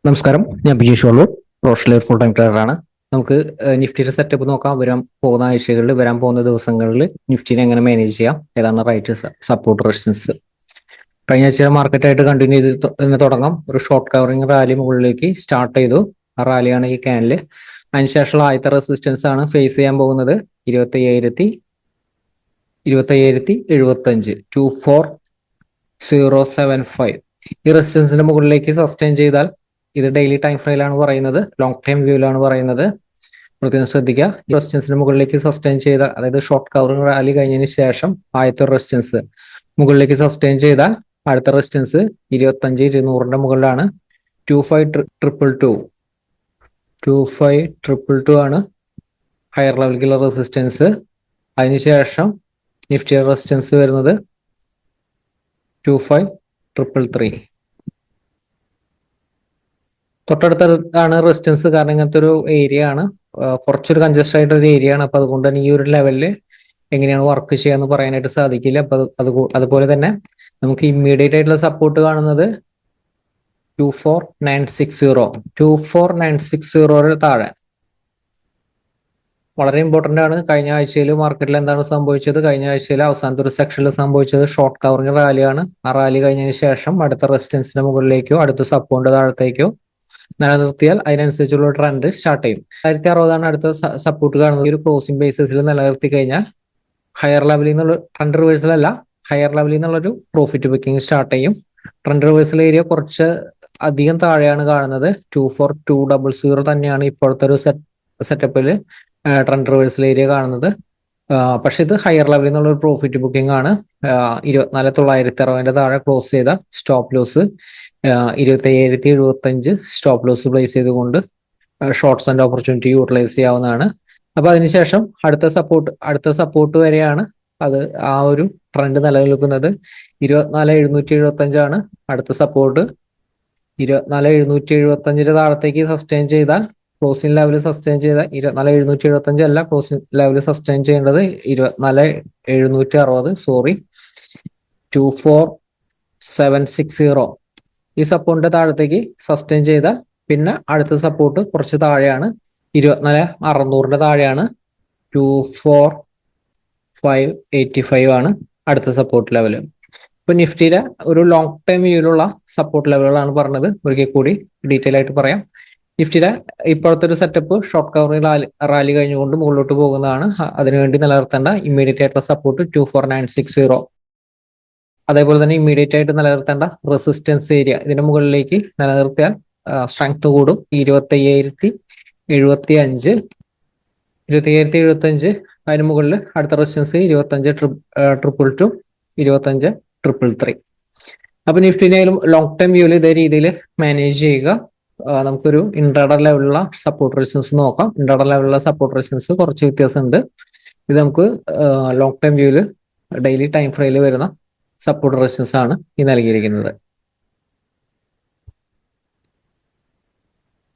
നമസ്കാരം, ഞാൻ Bijeesh Valloor, professional full time ട്രേഡറാണ്. നമുക്ക് നിഫ്റ്റിയുടെ സെറ്റപ്പ് നോക്കാം. വരാൻ പോകുന്ന ആഴ്ചകളിൽ, വരാൻ പോകുന്ന ദിവസങ്ങളിൽ നിഫ്റ്റിനെ എങ്ങനെ മാനേജ് ചെയ്യാം, ഏതാണ് റൈറ്റ് സപ്പോർട്ട് റെസിസ്റ്റൻസ്. കഴിഞ്ഞ ആഴ്ച മാർക്കറ്റായിട്ട് കണ്ടിന്യൂ ചെയ്ത് തന്നെ തുടങ്ങാം. ഒരു ഷോർട്ട് കവറിംഗ് റാലി മുകളിലേക്ക് സ്റ്റാർട്ട് ചെയ്തു. ആ റാലിയാണ് ഈ ക്യാനില്. അതിനുശേഷമുള്ള ആദ്യത്തെ റെസിസ്റ്റൻസ് ആണ് ഫേസ് ചെയ്യാൻ പോകുന്നത് 25,075 24075. ഈ റെസിസ്റ്റൻസിന്റെ മുകളിലേക്ക് സസ്റ്റെയിൻ ചെയ്താൽ, ഇത് ഡെയിലി ടൈം ഫ്രെയിലാണ് പറയുന്നത്, ലോങ് ടൈം വ്യൂവിലാണ് പറയുന്നത്, പ്രത്യേകം ശ്രദ്ധിക്കുക. ഈ റെസിസ്റ്റൻസിന് മുകളിലേക്ക് സസ്റ്റെയിൻ ചെയ്താൽ, അതായത് ഷോർട്ട് കവറിംഗ് റാലി കഴിഞ്ഞതിന് ശേഷം ആദ്യത്തെ റെസിസ്റ്റൻസ് മുകളിലേക്ക് സസ്റ്റെയിൻ ചെയ്താൽ അടുത്ത റെസിസ്റ്റൻസ് 25,200 മുകളിലാണ്. 25,222 ആണ് ഹയർ ലെവലിലുള്ള റെസിസ്റ്റൻസ്. അതിനുശേഷം നിഫ്റ്റിയുടെ റെസിസ്റ്റൻസ് വരുന്നത് 25,333. തൊട്ടടുത്താണ് റെസിസ്റ്റൻസ്. കാരണം ഇങ്ങനത്തെ ഒരു ഏരിയ ആണ്, കുറച്ചൊരു കൺജസ്റ്റഡ് ആയിട്ട് ഒരു ഏരിയ ആണ്. അപ്പൊ അതുകൊണ്ട് തന്നെ ഈ ഒരു ലെവലിൽ എങ്ങനെയാണ് വർക്ക് ചെയ്യാന്ന് പറയാനായിട്ട് സാധിക്കില്ല. അപ്പൊ അതുപോലെ തന്നെ നമുക്ക് ഇമ്മീഡിയറ്റ് ആയിട്ടുള്ള സപ്പോർട്ട് കാണുന്നത് 24,960 താഴെ വളരെ ഇമ്പോർട്ടന്റ് ആണ്. കഴിഞ്ഞ ആഴ്ചയിൽ മാർക്കറ്റിൽ എന്താണ് സംഭവിച്ചത്? കഴിഞ്ഞ ആഴ്ചയിൽ അവസാനത്തെ ഒരു സെക്ഷനിൽ സംഭവിച്ചത് ഷോർട്ട് കവറിംഗ് റാലിയാണ്. ആ റാലി കഴിഞ്ഞതിന് ശേഷം അടുത്ത റെസിസ്റ്റൻസിന്റെ മുകളിലേക്കോ അടുത്ത സപ്പോർട്ട് താഴത്തേക്കോ നിലനിർത്തിയാൽ അതിനനുസരിച്ചുള്ള ട്രെൻഡ് സ്റ്റാർട്ട് ചെയ്യും. 1,060 അടുത്ത സപ്പോർട്ട് കാണുന്നത്. ഒരു ക്ലോസിംഗ് ബേസിസിൽ നിലനിർത്തി കഴിഞ്ഞാൽ ഹയർ ലെവലിൽ നിന്നുള്ള ട്രെൻഡ് റിവേഴ്സലല്ല, ഹയർ ലെവലിൽ നിന്നുള്ളൊരു പ്രോഫിറ്റ് ബുക്കിംഗ് സ്റ്റാർട്ട് ചെയ്യും. ട്രെൻഡ് റിവേഴ്സൽ ഏരിയ കുറച്ച് അധികം താഴെയാണ് കാണുന്നത്. 24,200 തന്നെയാണ് ഇപ്പോഴത്തെ ഒരു സെറ്റപ്പിൽ ട്രെൻഡ് റിവേഴ്സൽ ഏരിയ കാണുന്നത്. പക്ഷെ ഇത് ഹയർ ലെവലിൽ നിന്നുള്ള ഒരു പ്രോഫിറ്റ് ബുക്കിംഗ് ആണ്. 24,960 താഴെ ക്ലോസ് ചെയ്ത stop loss 25,075 stop loss place ചെയ്തുകൊണ്ട് ഷോർട്ട്സ് ആൻഡ് ഓപ്പർച്യൂണിറ്റി യൂട്ടിലൈസ് ചെയ്യാവുന്നതാണ്. അപ്പൊ അതിനുശേഷം അടുത്ത സപ്പോർട്ട് വരെയാണ് അത് ആ ഒരു ട്രെൻഡ് നിലനിൽക്കുന്നത്. 24,775 ആണ് അടുത്ത സപ്പോർട്ട്. 24,775 താഴത്തേക്ക് സസ്റ്റെയിൻ ചെയ്താൽ, ക്ലോസിംഗ് ലെവൽ സസ്റ്റെയിൻ ചെയ്താൽ 24,775 അല്ല, ക്ലോസിംഗ് ലെവൽ സസ്റ്റെയിൻ ചെയ്യേണ്ടത് 24,760, 24,760. ഈ സപ്പോർട്ടിന്റെ താഴത്തേക്ക് സസ്റ്റെയിൻ ചെയ്താൽ പിന്നെ അടുത്ത സപ്പോർട്ട് കുറച്ച് താഴെയാണ്, 24,600 താഴെയാണ്. 24,585 ആണ് അടുത്ത സപ്പോർട്ട് ലെവൽ. ഇപ്പൊ നിഫ്റ്റിയുടെ ഒരു ലോങ് ടൈം വ്യൂയിലുള്ള സപ്പോർട്ട് ലെവലുകളാണ് പറഞ്ഞത്. ഒരിക്കൽ കൂടി ഡീറ്റെയിൽ ആയിട്ട് പറയാം. നിഫ്റ്റിയുടെ ഇപ്പോഴത്തെ ഒരു സെറ്റപ്പ് ഷോർട്ട് കവറിംഗ് റാലി കഴിഞ്ഞുകൊണ്ട് മുകളിലോട്ട് പോകുന്നതാണ്. അതിനുവേണ്ടി നിലനിർത്തേണ്ട ഇമ്മീഡിയറ്റ് ആയിട്ടുള്ള സപ്പോർട്ട് 24,960. അതേപോലെ തന്നെ ഇമ്മീഡിയറ്റ് ആയിട്ട് നിലനിർത്തേണ്ട റെസിസ്റ്റൻസ് ഏരിയ, ഇതിന്റെ മുകളിലേക്ക് നിലനിർത്തിയാൽ സ്ട്രെങ്ത് കൂടും. 25,075 അതിന് മുകളിൽ അടുത്ത റെസിസ്റ്റൻസ് 25,222, 25,333. അപ്പൊ നിഫ്റ്റിനായാലും ലോങ് ടൈം വ്യൂവിൽ ഇതേ രീതിയിൽ മാനേജ് ചെയ്യുക. നമുക്കൊരു ഇൻട്രാഡേ ലെവലിലുള്ള സപ്പോർട്ട് റെസിസ്റ്റൻസ് നോക്കാം. ഇൻട്രാഡേ ലെവലിലുള്ള സപ്പോർട്ട് റെസിസ്റ്റൻസ് കുറച്ച് വ്യത്യാസമുണ്ട്. ഇത് നമുക്ക് ലോങ് ടൈം വ്യൂവിൽ ഡെയിലി ടൈം ഫ്രെയിമിൽ വരുന്ന സപ്പോർട്ട് റെസിസ്റ്റൻസ് ആണ് ഈ നൽകിയിരിക്കുന്നത്.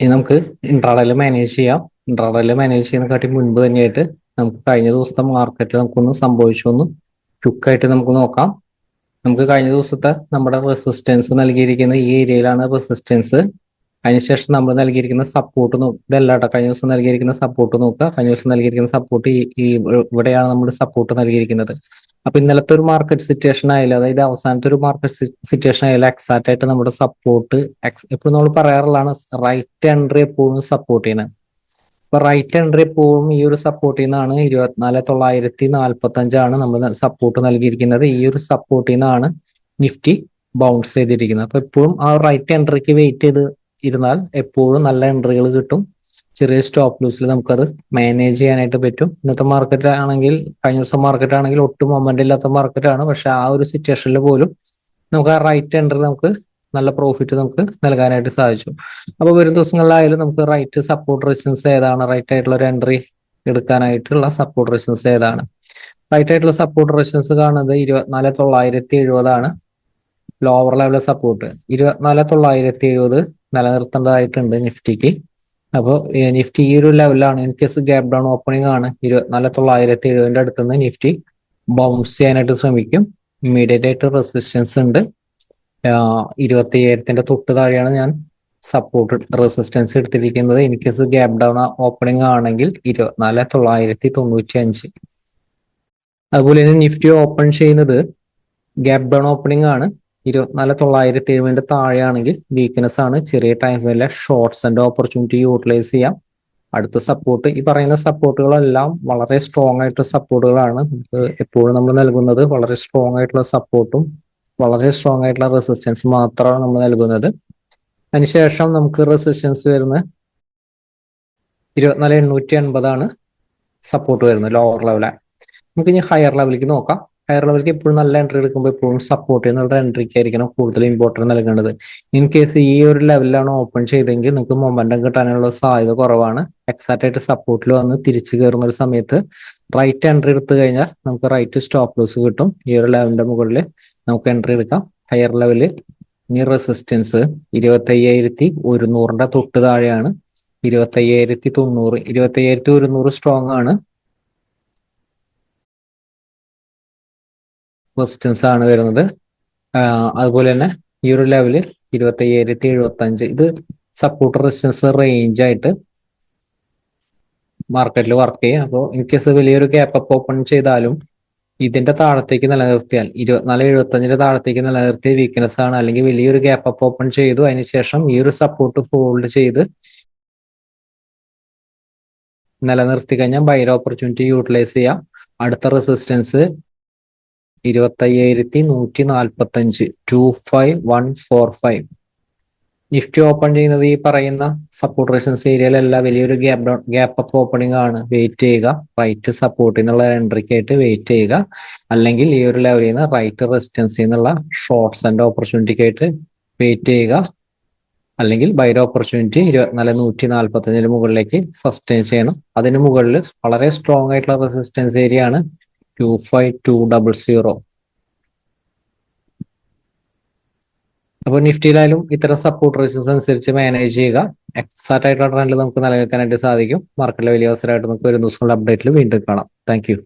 ഇനി നമുക്ക് ഇൻട്രാഡേയിൽ മാനേജ് ചെയ്യാം. ഇൻട്രാഡേയിൽ മാനേജ് ചെയ്യുന്നതിനെക്കാട്ടി മുൻപ് തന്നെയായിട്ട് നമുക്ക് കഴിഞ്ഞ ദിവസത്തെ മാർക്കറ്റിൽ നമുക്കൊന്ന് സംഭവിച്ചൊന്ന് ക്വിക്കായിട്ട് നമുക്ക് നോക്കാം. നമുക്ക് കഴിഞ്ഞ ദിവസത്തെ നമ്മുടെ റെസിസ്റ്റൻസ് നൽകിയിരിക്കുന്ന ഈ ഏരിയയിലാണ് റെസിസ്റ്റൻസ്. അതിനുശേഷം നമ്മൾ നൽകിയിരിക്കുന്ന സപ്പോർട്ട് ഇതല്ലാട്ടോ, കഴിഞ്ഞ ദിവസം നൽകിയിരിക്കുന്ന സപ്പോർട്ട് നോക്കുക. കഴിഞ്ഞ ദിവസം നൽകിയിരിക്കുന്ന സപ്പോർട്ട് ഇവിടെയാണ് നമ്മൾ സപ്പോർട്ട് നൽകിയിരിക്കുന്നത്. അപ്പൊ ഇന്നലത്തെ ഒരു മാർക്കറ്റ് സിറ്റുവേഷൻ ആയാലും, അതായത് അവസാനത്തെ ഒരു മാർക്കറ്റ് സിറ്റുവേഷൻ ആയാലും എക്സാക്റ്റ് ആയിട്ട് നമ്മുടെ സപ്പോർട്ട് എപ്പോഴും നമ്മൾ പറയാറുള്ളതാണ്, റൈറ്റ് എൻട്രി എപ്പോഴും സപ്പോർട്ട് ചെയ്യുന്നത്. അപ്പൊ റൈറ്റ് എൻട്രി എപ്പോഴും ഈ ഒരു സപ്പോർട്ടിൽ നിന്നാണ് 24,945 നമ്മൾ സപ്പോർട്ട് നൽകിയിരിക്കുന്നത്. ഈ ഒരു സപ്പോർട്ടിൽ നിന്നാണ് നിഫ്റ്റി ബൗൺസ് ചെയ്തിരിക്കുന്നത്. അപ്പൊ എപ്പോഴും ആ റൈറ്റ് എൻട്രിക്ക് വെയിറ്റ് ചെയ്ത് ഇരുന്നാൽ എപ്പോഴും നല്ല എൻട്രികൾ കിട്ടും. ചെറിയ സ്റ്റോപ്പ് ലൂസിൽ നമുക്കത് മാനേജ് ചെയ്യാനായിട്ട് പറ്റും. ഇന്നത്തെ മാർക്കറ്റ് ആണെങ്കിൽ, കഴിഞ്ഞ ദിവസം മാർക്കറ്റ് ആണെങ്കിൽ ഒട്ടും മൊമെന്റ് ഇല്ലാത്ത മാർക്കറ്റാണ്. പക്ഷെ ആ ഒരു സിറ്റുവേഷനിൽ പോലും നമുക്ക് ആ റൈറ്റ് എൻട്രി നമുക്ക് നല്ല പ്രോഫിറ്റ് നമുക്ക് നൽകാനായിട്ട് സാധിച്ചു. അപ്പൊ വരും ദിവസങ്ങളിലായാലും നമുക്ക് റൈറ്റ് സപ്പോർട്ട് റെസിസ്റ്റൻസ് ഏതാണ്, റൈറ്റ് ആയിട്ടുള്ള ഒരു എൻട്രി എടുക്കാനായിട്ടുള്ള സപ്പോർട്ട് റെസിസ്റ്റൻസ് ഏതാണ്? റൈറ്റ് ആയിട്ടുള്ള സപ്പോർട്ട് റെസിസ്റ്റൻസ് കാണുന്നത് 24,970 ആണ് ലോവർ ലെവൽ സപ്പോർട്ട്. 24,970 നിലനിർത്തേണ്ടതായിട്ടുണ്ട് നിഫ്റ്റിക്ക്. അപ്പോൾ നിഫ്റ്റി ഈ ഒരു ലെവലാണ്. In case gap down opening ആണ് 24,970 അടുത്ത് നിന്ന് നിഫ്റ്റി ബൗൺസ് ചെയ്യാനായിട്ട് ശ്രമിക്കും. ഇമ്മീഡിയറ്റ് ആയിട്ട് റെസിസ്റ്റൻസ് ഉണ്ട് 25,000 തൊട്ട് താഴെയാണ് ഞാൻ സപ്പോർട്ട് റെസിസ്റ്റൻസ് എടുത്തിരിക്കുന്നത് in case gap down opening ആണെങ്കിൽ 24,995. അതുപോലെ തന്നെ നിഫ്റ്റി ഓപ്പൺ ചെയ്യുന്നത് ഗ്യാപ് ഡൗൺ ഓപ്പണിംഗ് ആണ്, 24,970 താഴെയാണെങ്കിൽ വീക്ക്നെസ് ആണ്. ചെറിയ ടൈം ഫ്രെയിമിലെ ഷോർട്ട്സ് ആൻഡ് ഓപ്പർച്യൂണിറ്റി യൂട്ടിലൈസ് ചെയ്യാം. അടുത്ത സപ്പോർട്ട്, ഈ പറയുന്ന സപ്പോർട്ടുകളെല്ലാം വളരെ സ്ട്രോങ് ആയിട്ടുള്ള സപ്പോർട്ടുകളാണ്. എപ്പോഴും നമ്മൾ നൽകുന്നത് വളരെ സ്ട്രോങ് ആയിട്ടുള്ള സപ്പോർട്ടും വളരെ സ്ട്രോങ് ആയിട്ടുള്ള റെസിസ്റ്റൻസ് മാത്രമാണ് നമ്മൾ നൽകുന്നത്. അതിനുശേഷം നമുക്ക് റെസിസ്റ്റൻസ് വരുന്നത് 24,880 സപ്പോർട്ട് വരുന്നത് ലോവർ ലെവലാണ്. നമുക്ക് ഇനി ഹയർ ലെവലിലേക്ക് നോക്കാം. ഹയർ ലെവലിലേക്ക് എപ്പോഴും നല്ല എൻട്രി എടുക്കുമ്പോൾ എപ്പോഴും സപ്പോർട്ട് ചെയ്യുന്ന എൻട്രിക്ക് ആയിരിക്കണം കൂടുതൽ ഇമ്പോർട്ടൻസ് നൽകേണ്ടത്. ഇൻ കേസ് ഈ ഒരു ലെവലിലാണ് ഓപ്പൺ ചെയ്തെങ്കിൽ നിങ്ങൾക്ക് മൊമെന്റം കിട്ടാനുള്ള സാധ്യത കുറവാണ്. എക്സാക്റ്റ് ആയിട്ട് സപ്പോർട്ടിൽ വന്ന് തിരിച്ചു കയറുന്ന ഒരു സമയത്ത് റൈറ്റ് എൻട്രി എടുത്തു കഴിഞ്ഞാൽ നമുക്ക് റൈറ്റ് സ്റ്റോപ്പ് ലോസ് കിട്ടും. ഈ ഒരു ലെവലിന്റെ മുകളിൽ നമുക്ക് എൻട്രി എടുക്കാം. ഹയർ ലെവല് ഇനി റെസിസ്റ്റൻസ് 25,100 തൊട്ട് താഴെയാണ്. 25,900, 25,100 സ്ട്രോങ് ആണ്, റെസിസ്റ്റൻസ് ആണ് വരുന്നത്. അതുപോലെ തന്നെ ഈ ഒരു ലെവല് 25,075, ഇത് സപ്പോർട്ട് റെസിസ്റ്റൻസ് റേഞ്ച് ആയിട്ട് മാർക്കറ്റിൽ വർക്ക് ചെയ്യും. അപ്പോൾ ഇൻ കേസ് വലിയൊരു ഗ്യാപ്പ് അപ്പ് ഓപ്പൺ ചെയ്താലും ഇതിന്റെ താഴത്തേക്ക് നിലനിർത്തിയാൽ 24,75 താഴത്തേക്ക് നിലനിർത്തിയ വീക്ക്നെസ് ആണ്, അല്ലെങ്കിൽ വലിയൊരു ഗ്യാപ്പ് അപ്പ് ഓപ്പൺ ചെയ്തു അതിനുശേഷം ഈ ഒരു സപ്പോർട്ട് ഹോൾഡ് ചെയ്ത് നിലനിർത്തി കഴിഞ്ഞാൽ ബൈർ ഓപ്പർച്യൂണിറ്റി യൂട്ടിലൈസ് ചെയ്യാം. അടുത്ത റെസിസ്റ്റൻസ് 25,145, 25,145. നിഫ്റ്റി ഓപ്പൺ ചെയ്യുന്നത് ഈ പറയുന്ന സപ്പോർട്ട് റെസിസ്റ്റൻസ് ഏരിയയിലല്ല, വലിയൊരു ഗ്യാപ്പ് അപ്പ് ഓപ്പണിംഗ് ആണ്. വെയിറ്റ് ചെയ്യുക, റൈറ്റ് സപ്പോർട്ടിൽ നിന്നുള്ള എൻട്രിക്ക് ആയിട്ട് വെയിറ്റ് ചെയ്യുക. അല്ലെങ്കിൽ ഈ ഒരു ലെവലിൽ നിന്ന് റൈറ്റ് റെസിസ്റ്റൻസിൽ നിന്നുള്ള ഷോർട്ട്സ് ആൻഡ് ഓപ്പർച്യൂണിറ്റിക്ക് ആയിട്ട് വെയിറ്റ് ചെയ്യുക. അല്ലെങ്കിൽ ബൈർ ഓപ്പർച്യൂണിറ്റി 24,145 മുകളിലേക്ക് സസ്റ്റെയിൻ ചെയ്യണം. അതിന് മുകളിൽ വളരെ സ്ട്രോങ് ആയിട്ടുള്ള റെസിസ്റ്റൻസ് ഏരിയ ആണ് 25,200. അപ്പോൾ നിഫ്റ്റിയിലായാലും ഇത്തരം സപ്പോർട്ട് റെസിസ്റ്റൻസ് അനുസരിച്ച് മാനേജ് ചെയ്യുക. എക്സാക്റ്റ് ആയിട്ടുള്ള ട്രെൻഡിൽ നമുക്ക് നിലനിൽക്കാനായിട്ട് സാധിക്കും. മാർക്കറ്റിലെ വലിയ അവസരമായിട്ട് നമുക്ക് ഒരു ദിവസങ്ങളുടെ അപ്ഡേറ്റിൽ വീണ്ടും കാണാം. Thank you.